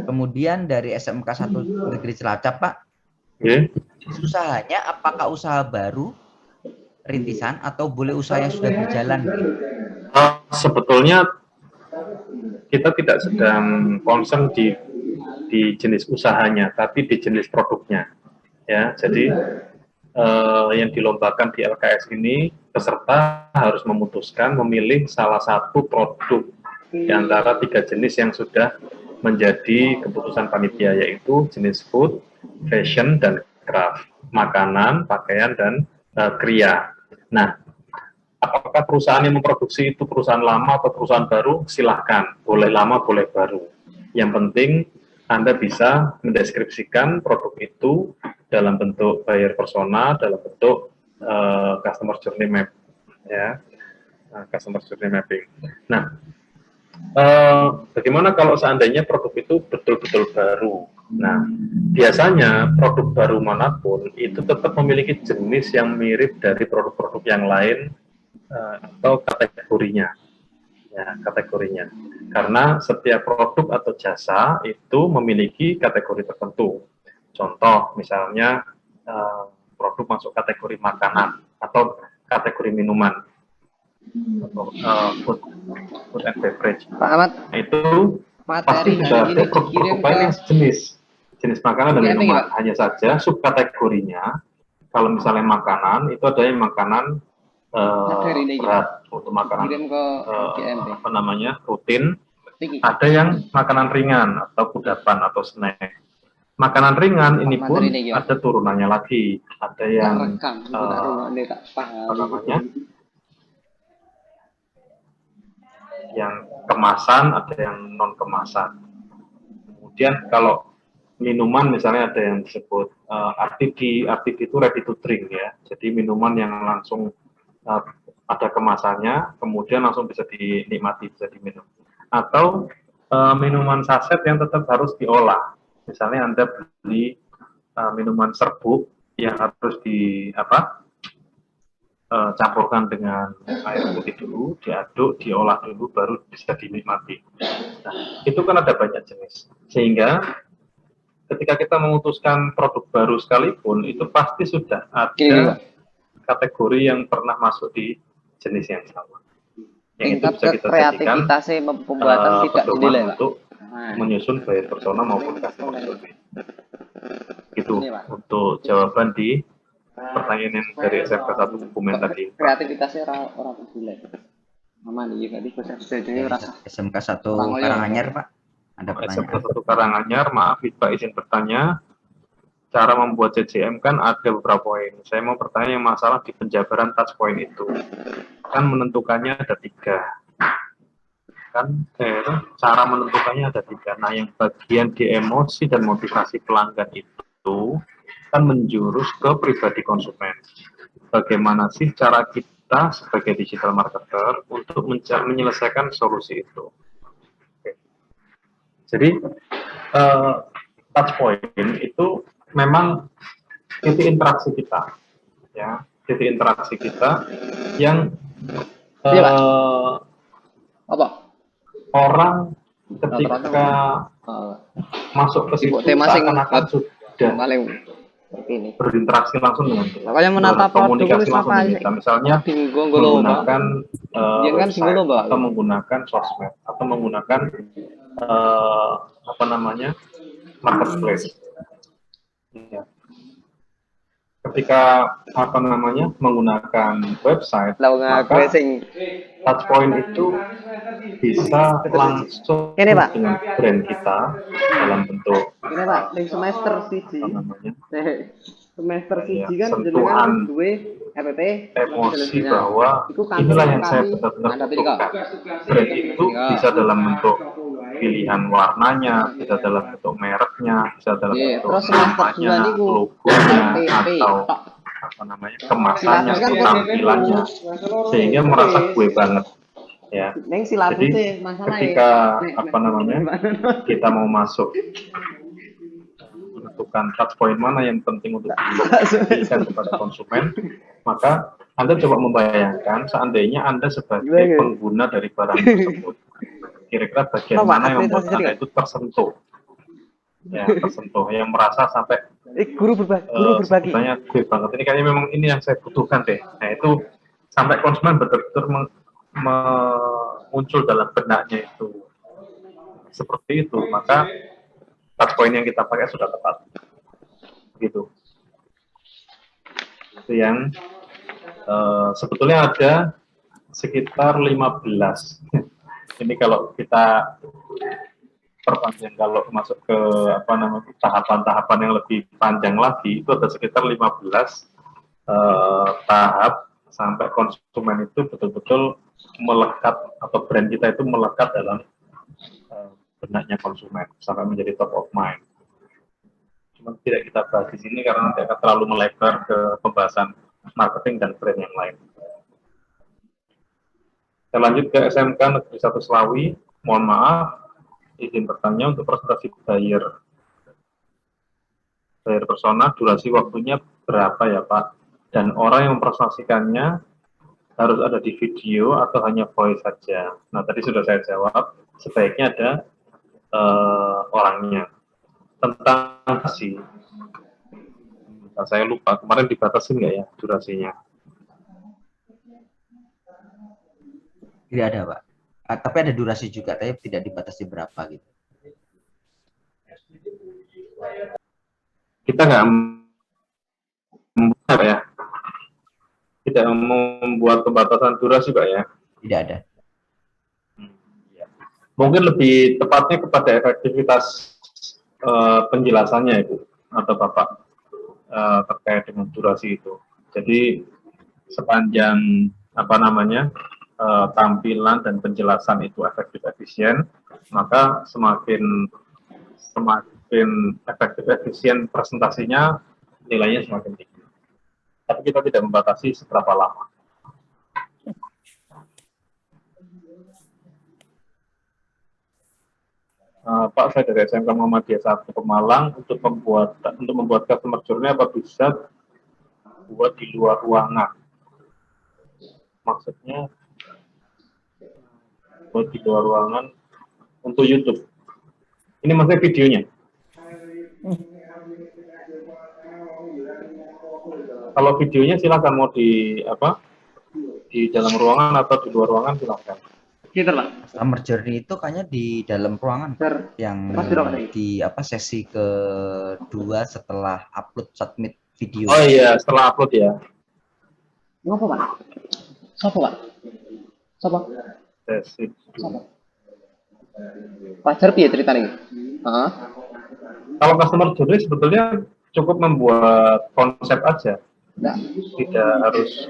Kemudian dari SMK 1 Negeri Cilacap, Pak, usahanya apakah usaha baru, rintisan, atau boleh usaha yang sudah berjalan? Sebetulnya kita tidak sedang concern di jenis usahanya, tapi di jenis produknya. Ya, jadi yang dilombakan di LKS ini, peserta harus memutuskan memilih salah satu produk di antara 3 jenis yang sudah menjadi keputusan panitia, yaitu jenis food, fashion, dan craft, makanan, pakaian, dan kriya. Nah, apakah perusahaan yang memproduksi itu perusahaan lama atau perusahaan baru? Silahkan, boleh lama, boleh baru. Yang penting Anda bisa mendeskripsikan produk itu dalam bentuk buyer persona, dalam bentuk customer journey map, ya, customer journey mapping. Nah, bagaimana kalau seandainya produk itu betul-betul baru? Nah, biasanya produk baru manapun itu tetap memiliki jenis yang mirip dari produk-produk yang lain atau kategorinya. ya, kategorinya. Karena setiap produk atau jasa itu memiliki kategori tertentu. Contoh, misalnya produk masuk kategori makanan atau kategori minuman atau food and beverage. Pak Ahmad, Nah, itu pasti materi sudah hari ada ini dikirim produk lain yang jenis makanan dan DM-nya, minuman. Pak? Hanya saja subkategorinya, kalau misalnya makanan itu ada yang makanan Materi ini, berat untuk makanan kirim ke GMP. apa namanya rutin. Tiki. Ada yang makanan ringan atau kudapan atau snack. Makanan ringan ini pun Materi ini, ya. ada turunannya lagi. Ada yang Rekam, tak rumah ini tak paham. apa namanya? Yang kemasan, ada yang non kemasan. Kemudian kalau minuman misalnya ada yang disebut RTD itu ready to drink ya. Jadi minuman yang langsung ada kemasannya, kemudian langsung bisa dinikmati, bisa diminum. Atau minuman saset yang tetap harus diolah. Misalnya Anda beli minuman serbuk yang harus campurkan dengan air putih dulu, diaduk, diolah dulu, baru bisa dinikmati. Nah, itu kan ada banyak jenis. Sehingga ketika kita memutuskan produk baru sekalipun, itu pasti sudah ada kategori yang pernah masuk di jenis yang sama. Yang itu bisa kita jadikan pembuatan tidak dinilai, Pak. untuk menyusun buyer persona maupun customer journey. Itu untuk jawaban di pertanyaan yang dari SMK 1 dokumen tadi. Kreativitasnya orang dinilai. Mama nih tadi SMK 1 Karanganyar, Pak. Ada SMK pertanyaan. 1 Karanganyar, maaf Pak izin bertanya. Cara membuat CCM kan ada beberapa poin. Saya mau bertanya yang masalah di penjabaran touch point itu. Kan menentukannya ada 3. Kan cara menentukannya ada 3. Nah, yang bagian di emosi dan motivasi pelanggan itu kan menjurus ke pribadi konsumen. Bagaimana sih cara kita sebagai digital marketer untuk menyelesaikan solusi itu? Oke. Jadi touch point itu memang titik interaksi kita, ya, titik interaksi kita yang orang ketika masuk ke situ seakan-akan sudah berinteraksi langsung dengan kita, komunikasi langsung dengan kita, misalnya menggunakan website atau menggunakan sosmed atau menggunakan marketplace. Ya. Ketika menggunakan website, maka touch point itu bisa langsung dengan brand kita dalam bentuk semester siji kan sentuhan emosi bahwa inilah yang saya benar-benar butuhkan. Brand itu bisa dalam bentuk pilihan warnanya, bisa dalam bentuk mereknya, bisa dalam bentuk namanya, logonya, atau kemasannya, tampilannya, sehingga merasa gue banget. Ya, jadi ketika kita mau masuk menentukan touch point mana yang penting untuk diberikan kepada konsumen, maka Anda coba membayangkan seandainya Anda sebagai pengguna dari barang tersebut, kira-kira bagian mana yang membuat Anda itu tersentuh, ya, tersentuh, yang merasa sampai guru berbagi. Sebetulnya gue banget ini kayaknya memang ini yang saya butuhkan deh. Nah, itu sampai konsumen betul-betul muncul dalam benaknya itu seperti itu, maka touch point yang kita pakai sudah tepat. Gitu. Itu yang sebetulnya ada sekitar 15. Ini kalau kita perpanjang, kalau masuk ke tahapan-tahapan yang lebih panjang lagi, itu ada sekitar 15 tahap sampai konsumen itu betul-betul melekat, atau brand kita itu melekat dalam benaknya konsumen sampai menjadi top of mind. Cuma tidak kita bahas di sini karena nanti akan terlalu melebar ke pembahasan marketing dan brand yang lain. Saya lanjut ke SMK Negeri 1 Selawi. Mohon maaf, izin bertanya untuk presentasi buyer persona, durasi waktunya berapa ya Pak? Dan orang yang mempresentasikannya harus ada di video atau hanya voice saja? Nah, tadi sudah saya jawab, sebaiknya ada orangnya. Tentang durasi, saya lupa, kemarin dibatasi nggak ya durasinya? Tidak ada, Pak. Tapi ada durasi juga, tapi tidak dibatasi berapa gitu. Kita nggak membuat ya, tidak membuat pembatasan durasi, Pak ya? Tidak ada. Mungkin lebih tepatnya kepada efektivitas penjelasannya Ibu atau Bapak terkait dengan durasi itu. Jadi sepanjang tampilan dan penjelasan itu efektif efisien, maka semakin efektif efisien presentasinya, nilainya semakin tinggi. Tapi kita tidak membatasi seberapa lama. Pak, saya dari SMK Muhammadiyah 1 Pemalang, untuk membuat customer journey apa bisa buat di luar ruangan? Maksudnya buat di luar ruangan untuk YouTube. Ini maksudnya videonya. Kalau videonya silakan mau di dalam ruangan atau di luar ruangan silakan. Customer journey itu kayaknya di dalam ruangan yang di sesi kedua setelah upload submit video. Oh iya, setelah upload ya. Ngapa, Pak? Siapa, Pak? Siapa? Sesi. Pacar piye ceritanya? Kalau customer journey sebetulnya cukup membuat konsep aja. Tidak harus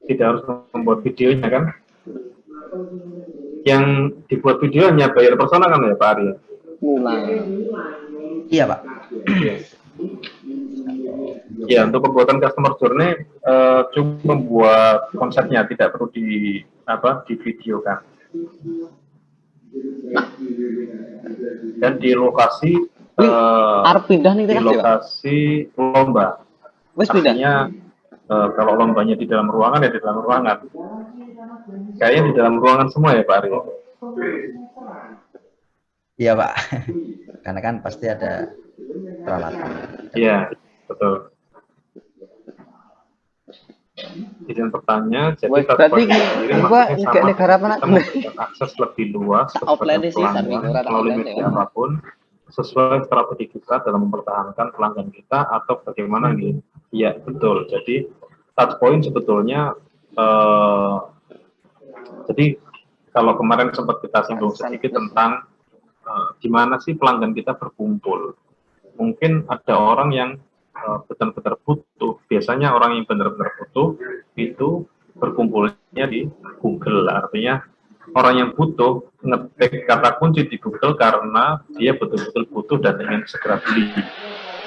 tidak harus membuat videonya kan. Yang dibuat videonya bayar persona kan ya Pak Ari? Iya Pak. Ya, untuk pembuatan customer journey cukup membuat konsepnya, tidak perlu di videokan. Dan di lokasi lomba. Artinya kalau lombanya di dalam ruangan ya di dalam ruangan. Kayaknya di dalam ruangan semua ya Pak Ari? Iya Pak. Karena kan pasti ada peralatan. Iya, betul. Izin bertanya, jadi berarti maksudnya negara mana? Akses lebih luas kepada pelanggan melalui media apapun sesuai strategi kita dalam mempertahankan pelanggan kita atau bagaimana gitu. Ya betul. Jadi touch point sebetulnya jadi kalau kemarin sempat kita singgung sedikit tentang gimana sih pelanggan kita berkumpul. Mungkin ada orang yang benar-benar butuh. Biasanya orang yang benar-benar butuh itu berkumpulnya di Google. Artinya orang yang butuh ngetik kata kunci di Google karena dia betul-betul butuh dan ingin segera beli.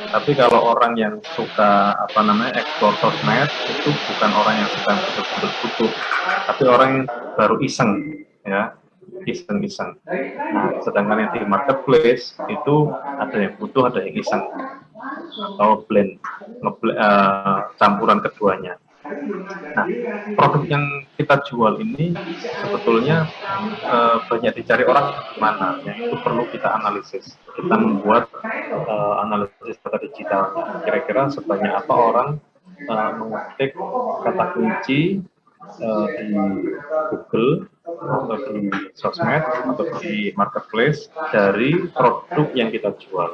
Tapi kalau orang yang suka explore sosmed itu bukan orang yang sedang betul-betul butuh, tapi orang yang baru iseng ya. Iseng-iseng. Nah, sedangkan yang di marketplace itu ada yang butuh, ada yang iseng, atau campuran keduanya. Nah, produk yang kita jual ini sebetulnya banyak dicari orang gimana, ya, itu perlu kita analisis. Kita membuat analisis data digitalnya. Kira-kira sebanyak apa orang mengetik kata kunci di Google atau di sosmed atau di marketplace dari produk yang kita jual.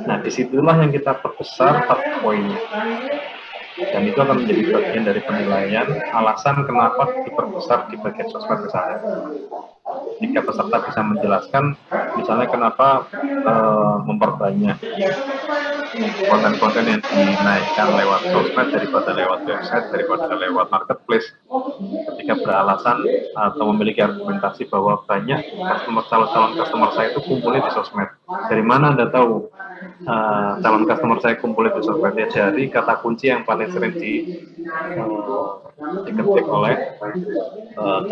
Nah, disitulah yang kita perbesar touch point-nya. Dan itu akan menjadi bagian dari penilaian alasan kenapa diperbesar di bagian sosmed misalnya. Jika peserta bisa menjelaskan misalnya kenapa memperbanyak konten-konten yang dinaikkan lewat sosmed daripada lewat website, daripada lewat marketplace, ketika beralasan atau memiliki argumentasi bahwa banyak calon customer saya itu kumpulnya di sosmed. Dari mana Anda tahu calon customer saya kumpulnya di sosmed? Ya dari kata kunci yang paling sering diketik oleh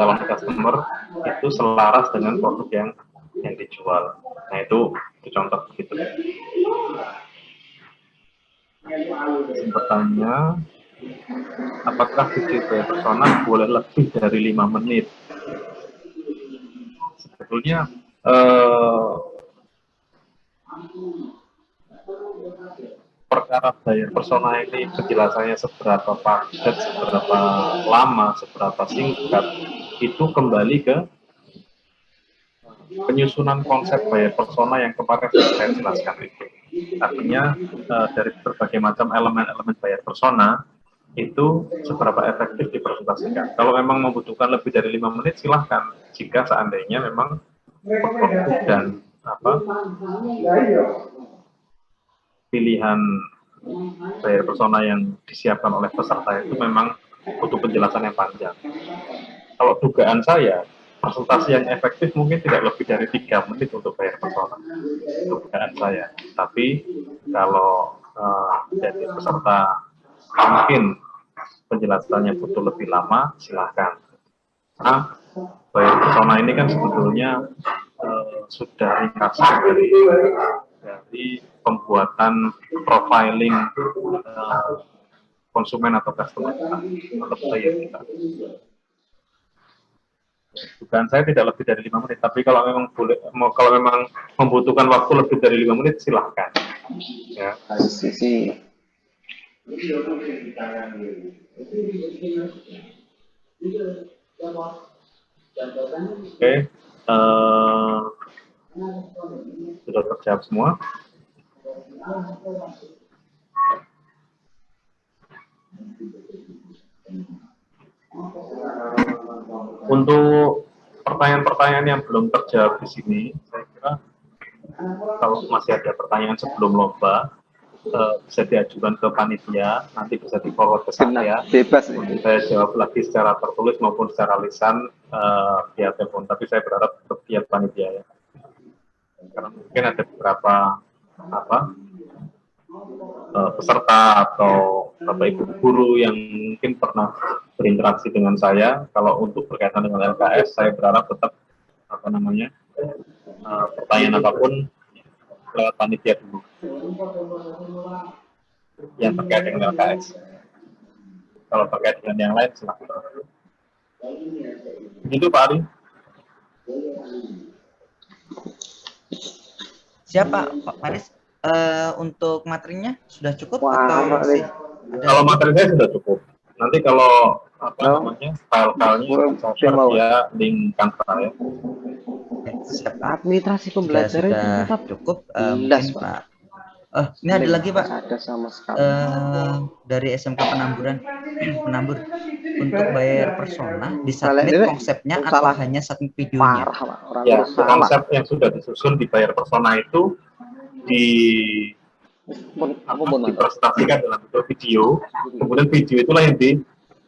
calon customer itu selaras dengan produk yang dijual. Nah itu contoh begitu. Bertanya, apakah video bayar persona boleh lebih dari 5 menit? Sebetulnya perkara bayar persona ini penjelasannya seberapa padat, seberapa lama, seberapa singkat, itu kembali ke penyusunan konsep bayar persona yang kemarin sudah saya jelaskan itu. Artinya dari berbagai macam elemen-elemen bayar persona itu seberapa efektif dipresentasikan. Kalau memang membutuhkan lebih dari 5 menit, silahkan. Jika seandainya memang produktif dan pilihan bayar persona yang disiapkan oleh peserta itu memang butuh penjelasan yang panjang. Kalau dugaan saya, presentasi yang efektif mungkin tidak lebih dari 3 menit untuk bayar persona. Dugaan saya. Tapi kalau jadi peserta mungkin penjelasannya butuh lebih lama, silahkan. Nah, bayar persona ini kan sebetulnya sudah ringkas dari pembuatan profiling konsumen atau customer kita, atau player kita. Dugaan saya tidak lebih dari 5 menit, tapi kalau memang kalau memang membutuhkan waktu lebih dari 5 menit, silahkan. Ya. Oke, sudah terjawab semua. Untuk pertanyaan-pertanyaan yang belum terjawab di sini, saya kira kalau masih ada pertanyaan sebelum lomba, bisa diajukan ke panitia, nanti bisa di-forward ke saya. Bebas. Untuk saya jawab lagi secara tertulis maupun secara lisan via telepon, tapi saya berharap via panitia ya. Karena mungkin ada beberapa peserta atau Bapak Ibu guru yang mungkin pernah berinteraksi dengan saya. Kalau untuk berkaitan dengan LKS, saya berharap tetap pertanyaan apapun lewat panitia dulu yang terkait dengan LKS. Kalau terkait dengan yang lain, silakan. Begitu Pak Ari. Siapa Pak Faris? Untuk materinya sudah cukup atau masih ada? Kalau materi saya sudah cukup. Nanti kalau file-filenya saya share via link Canva ya. Siap, Pak. Administrasi pembelajaran sudah cukup. Mungkin Pak. Ini ada lagi Pak. Ada sama sekali. Dari SMK Penambur. Untuk bayar persona, disubmit konsepnya atau hanya submit videonya? Ya, konsep yang sudah disusun di bayar persona itu dipresentasikan dalam bentuk video, kemudian video itulah yang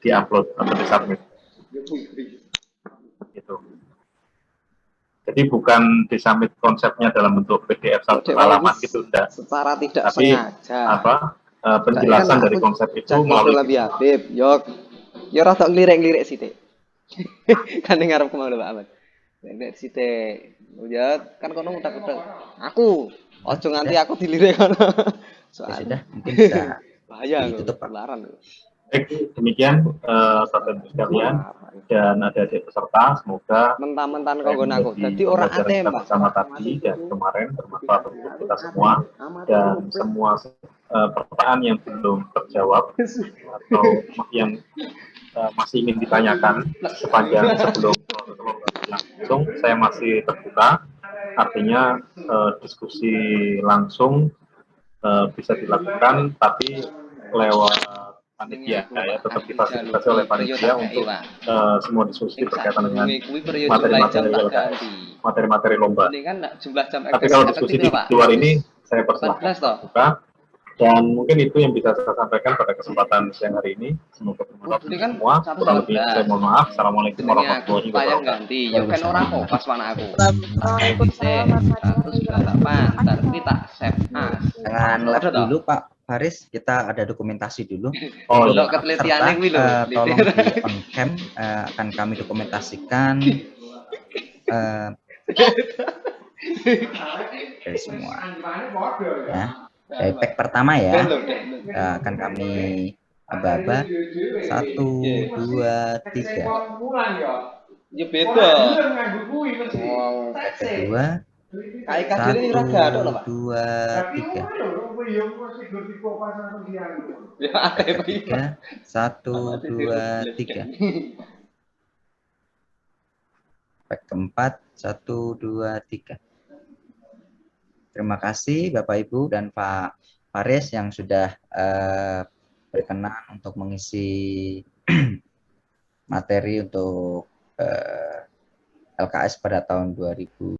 di-upload atau di-submit. Gitu. Jadi bukan di-submit konsepnya dalam bentuk PDF satu halaman gitu, enggak. Secara tidak tapi sengaja. Penjelasan dari konsep itu melalui Habib, yo rada nglirik-nglirik sithik. Kan ngarep kemana Pak Ahmad. Nek sithik. Ya kan kono utak-utak. Aku ojo nganti aku dilirik kono. Sudah, mungkin bisa bahaya ditutup Pak. Baik, demikian Bapak Ibu sekalian dan adik-adik peserta, semoga mentah-mentan kanggon aku. Dadi ora ate Mbak bersama tadi dan kemarin bermanfaat untuk kita semua, dan semua pertanyaan yang belum terjawab atau yang masih ingin ditanyakan sebelum langsung, saya masih terbuka. Artinya diskusi langsung bisa dilakukan, tapi lewat panitia ya, tetap difasilitasi oleh panitia untuk semua diskusi berkaitan dengan materi-materi lomba. Tapi kalau diskusi di luar ini saya persilahkan buka, dan mungkin itu yang bisa saya sampaikan pada kesempatan siang hari ini. Semoga bermanfaat semua. Kurang lebih saya mohon maaf. Assalamualaikum warahmatullahi wabarakatuh. Ya kan orang kok pas mana aku. Tapi tak save as. Jangan live dulu Pak Faris, kita ada dokumentasi dulu. Oh, iya. Ketelitiannya kuwi lho. Tolong di on cam, akan kami dokumentasikan dari semua. Ya. Dari tag pertama ya, akan kami aba-aba. 1, 2, 3. Ya beda. Oh, Kedua, KIK 1, ini ora gathok lho, Pak. 2, 3. Ya akeh Pak. Ketiga, 1, 2, 3. Pack keempat, 1, 2, 3. Terima kasih Bapak Ibu dan Pak Faris yang sudah berkenan untuk mengisi materi untuk LKS pada tahun 2000.